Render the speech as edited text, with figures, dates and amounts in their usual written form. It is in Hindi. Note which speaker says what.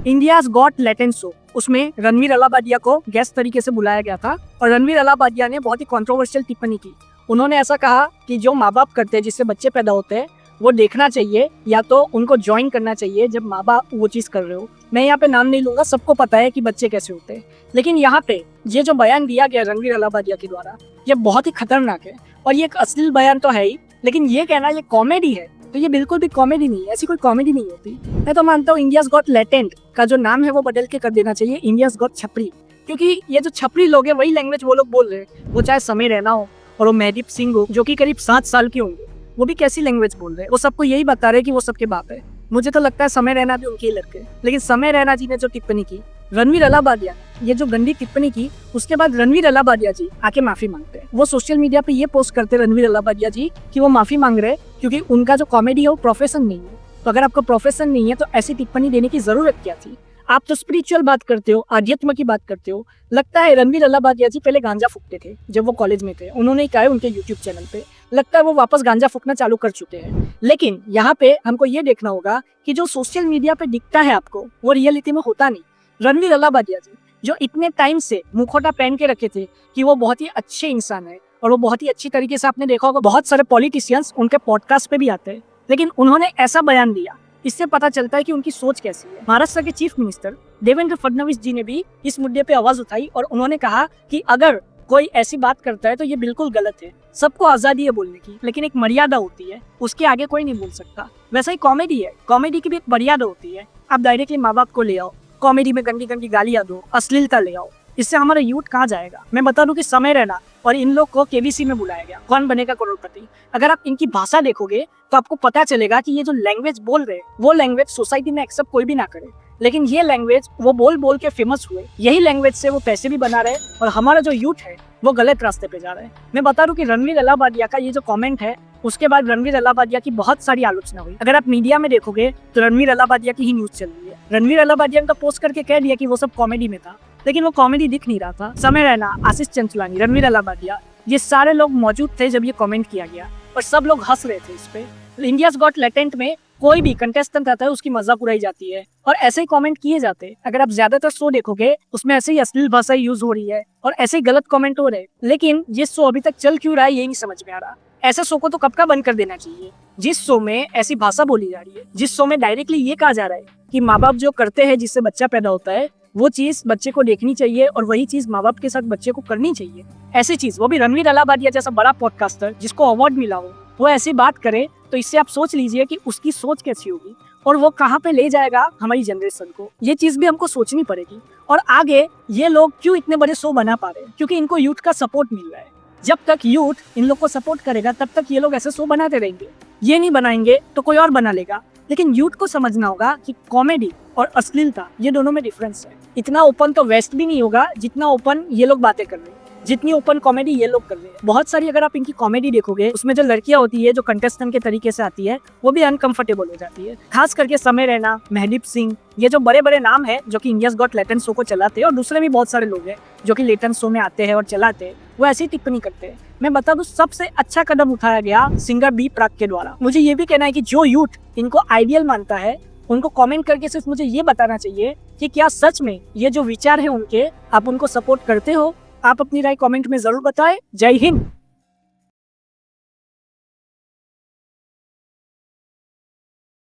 Speaker 1: इंडियाज गॉट टैलेंट शो, उसमें रणवीर अलाहाबादिया को गेस्ट तरीके से बुलाया गया था और रणवीर अलाहाबादिया ने बहुत ही कंट्रोवर्शियल टिप्पणी की। उन्होंने ऐसा कहा कि जो माँ बाप करते हैं, जिससे बच्चे पैदा होते हैं, वो देखना चाहिए या तो उनको ज्वाइन करना चाहिए जब माँ बाप वो चीज़ कर रहे हो। मैं यहाँ पे नाम नहीं लूंगा, सबको पता है कि बच्चे कैसे होते हैं, लेकिन यहाँ पे ये जो बयान दिया गया रणवीर अलाहाबादिया के द्वारा, ये बहुत ही खतरनाक है और ये एक अश्लील बयान तो है ही, लेकिन ये कहना ये कॉमेडी है तो ये बिल्कुल भी कॉमेडी नहीं है। ऐसी कोई कॉमेडी नहीं होती। मैं तो मानता हूँ इंडियाज गॉट टैलेंट का जो नाम है वो बदल के कर देना चाहिए इंडियाज गॉट छपरी, क्योंकि ये जो छपरी लोग हैं वही लैंग्वेज वो लोग बोल रहे हैं। वो चाहे समय रैना हो और वो महदीप सिंह हो जो कि करीब 7 साल के होंगे, वो भी कैसी लैंग्वेज बोल रहे हैं। वो सबको यही बता रहे हैं कि वो सबके बाप है। मुझे तो लगता है समय रैना भी उनके ही लड़के। लेकिन समय रैना जी ने जो टिप्पणी की, रणवीर अलाहाबादिया ये जो गंदी टिप्पणी की, उसके बाद रणवीर अलाहाबादिया जी आके माफी मांगते हैं। वो सोशल मीडिया पे ये पोस्ट करते हैं रणवीर अलाहाबादिया जी कि वो माफी मांग रहे हैं क्योंकि उनका जो कॉमेडी है वो प्रोफेशन नहीं है। तो अगर आपका प्रोफेशन नहीं है तो ऐसी टिप्पणी देने की जरूरत क्या थी? आप तो स्पिरिचुअल बात करते हो, आध्यात्म की बात करते हो। लगता है रणवीर अलाहाबादिया जी पहले गांजा फूकते थे जब वो कॉलेज में थे, उन्होंने कहा है उनके यूट्यूब चैनल पे। लगता है वो वापस गांजा फूकना चालू कर चुके हैं। लेकिन यहाँ पे हमको ये देखना होगा कि जो सोशल मीडिया पे दिखता है आपको वो रियलिटी में होता नहीं। रणवीर अलाहाबादिया जी जो इतने टाइम से मुखौटा पहन के रखे थे कि वो बहुत ही अच्छे इंसान है और वो बहुत ही अच्छी तरीके से, आपने देखा होगा बहुत सारे पॉलिटिशियंस उनके पॉडकास्ट पे भी आते हैं, लेकिन उन्होंने ऐसा बयान दिया, इससे पता चलता है कि उनकी सोच कैसी है। महाराष्ट्र के चीफ मिनिस्टर देवेंद्र फडणवीस जी ने भी इस मुद्दे पे आवाज उठाई और उन्होंने कहा कि अगर कोई ऐसी बात करता है तो ये बिल्कुल गलत है। सबको आजादी है बोलने की, लेकिन एक मर्यादा होती है, उसके आगे कोई नहीं बोल सकता। वैसा ही कॉमेडी है, कॉमेडी की भी एक मर्यादा होती है। आप डायरेक्टली माँ बाप को ले आओ, कॉमेडी में गंदी गंदी गालियां दो, अश्लीलता ले आओ, इससे हमारा यूथ कहाँ जाएगा? मैं बता दूं कि समय रैना और इन लोग को केबीसी में बुलाया गया, कौन बनेगा करोड़पति। अगर आप इनकी भाषा देखोगे तो आपको पता चलेगा कि ये जो लैंग्वेज बोल रहे हैं वो लैंग्वेज सोसाइटी में एक्सेप्ट कोई भी ना करे, लेकिन ये लैंग्वेज वो बोल बोल के फेमस हुए। यही लैंग्वेज से वो पैसे भी बना रहे हैं और हमारा जो यूथ है वो गलत रास्ते पे जा रहा है। मैं बता दूं कि रणवीर अलाहाबादिया का ये जो कमेंट है, उसके बाद रणवीर अलाहाबादिया की बहुत सारी आलोचना हुई। अगर आप मीडिया में देखोगे तो रणवीर अलाहाबादिया की ही न्यूज चल रही है। रणवीर अलाहाबादिया ने तो पोस्ट करके कह दिया कि वो सब कॉमेडी में था, लेकिन वो कॉमेडी दिख नहीं रहा था। समय रैना, आशीष चंचलानी, रणवीर अलाहाबादिया, ये सारे लोग मौजूद थे जब ये कमेंट किया गया और सब लोग हंस रहे थे इस पे। इंडियाज गॉट टैलेंट में कोई भी कंटेस्टेंट आता है उसकी मजाक उड़ाई जाती है और ऐसे ही कमेंट किए जाते हैं। अगर आप ज्यादातर शो देखोगे उसमें ऐसे ही अश्लील भाषा यूज हो रही है और ऐसे ही गलत कमेंट हो रहे हैं, लेकिन ये शो अभी तक चल क्यों रहा है ये नहीं समझ में आ रहा। ऐसे शो को तो कब का बंद कर देना चाहिए, जिस शो में ऐसी भाषा बोली जा रही है, जिस शो में डायरेक्टली ये कहा जा रहा है कि माँ बाप जो करते हैं जिससे बच्चा पैदा होता है वो चीज बच्चे को देखनी चाहिए और वही चीज माँ बाप के साथ बच्चे को करनी चाहिए। ऐसी चीज वो भी रणवीर अलाहाबादिया जैसा बड़ा पॉडकास्टर जिसको अवार्ड मिला हो वो ऐसी बात करे, तो इससे आप सोच लीजिए कि उसकी सोच कैसी होगी और वो कहाँ पे ले जाएगा हमारी जनरेशन को। ये चीज भी हमको सोचनी पड़ेगी। और आगे ये लोग क्यों इतने बड़े शो बना पा रहे हैं? क्योंकि इनको यूथ का सपोर्ट मिल रहा है। जब तक यूथ इन लोग को सपोर्ट करेगा तब तक ये लोग ऐसे शो बनाते रहेंगे। ये नहीं बनाएंगे तो कोई और बना लेगा। लेकिन यूथ को समझना होगा कि कॉमेडी और अश्लीलता ये दोनों में डिफरेंस है। इतना ओपन तो वेस्ट भी नहीं होगा जितना ओपन ये लोग बातें कर रहे हैं, जितनी ओपन कॉमेडी ये लोग कर रहे हैं। बहुत सारी अगर आप इनकी कॉमेडी देखोगे उसमें जो लड़कियां होती है जो कंटेस्टेंट के तरीके से आती है वो भी अनकंफर्टेबल हो जाती है। खास करके समय रैना, महदीप सिंह, ये जो बड़े बड़े नाम है जो कि इंडियाज गॉट टैलेंट शो को चलाते हैं और दूसरे भी बहुत सारे लोग हैं जो कि लेटेंट शो में आते हैं और चलाते हैं, वो ऐसी टिप्पणी करते हैं। मैं बता दूं सबसे अच्छा कदम उठाया गया सिंगर बी प्राक के द्वारा। मुझे ये भी कहना है कि जो यूथ इनको आइडियल मानता है उनको कमेंट करके सिर्फ मुझे ये बताना चाहिए कि क्या सच में ये जो विचार है उनके आप उनको सपोर्ट करते हो। आप अपनी राय कमेंट में जरूर बताएं। जय हिंद।